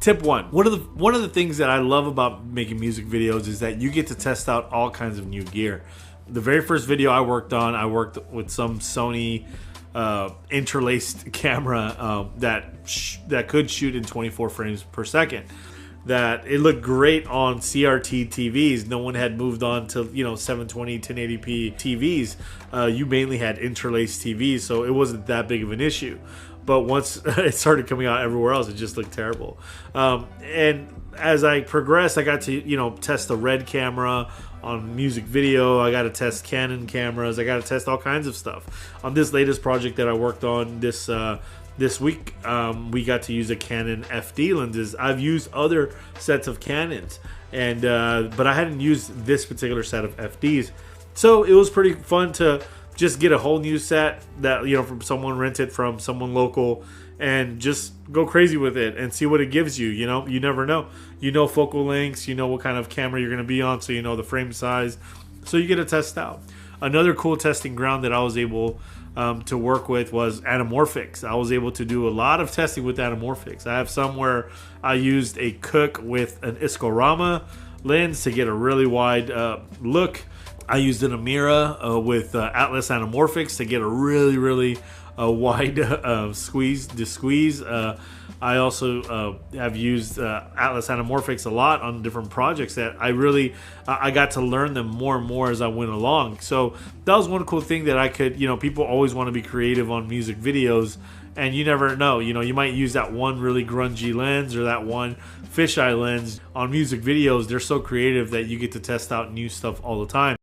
tip one. One of the things that I love about making music videos is that you get to test out all kinds of new gear. The very first video I worked with some Sony interlaced camera that could shoot in 24 frames per second. That it looked great on CRT TVs. No one had moved on to 720 1080p TVs. You mainly had interlaced TVs, so it wasn't that big of an issue. But once it started coming out everywhere else, it just looked terrible. And as I progressed, I got to test the Red camera on music video. I got to test Canon cameras. I got to test all kinds of stuff. On this latest project that I worked on this week, we got to use a Canon FD lenses. I've used other sets of Canons, but I hadn't used this particular set of FDs. So it was pretty fun to just get a whole new set that from someone, rented from someone local, and just go crazy with it and see what it gives you. You never know. Focal lengths, what kind of camera you're going to be on, so the frame size. So you get to test out. Another cool testing ground that I was able to work with was anamorphics. I was able to do a lot of testing with anamorphics. I have some where I used a Cook with an Iskorama lens to get a really wide look. I used an Amira with Atlas anamorphics to get a really wide squeeze. I also have used Atlas anamorphics a lot on different projects that I got to learn them more and more as I went along. So that was one cool thing that I could, people always want to be creative on music videos, and you never know, you might use that one really grungy lens or that one fisheye lens. On music videos, they're so creative that you get to test out new stuff all the time.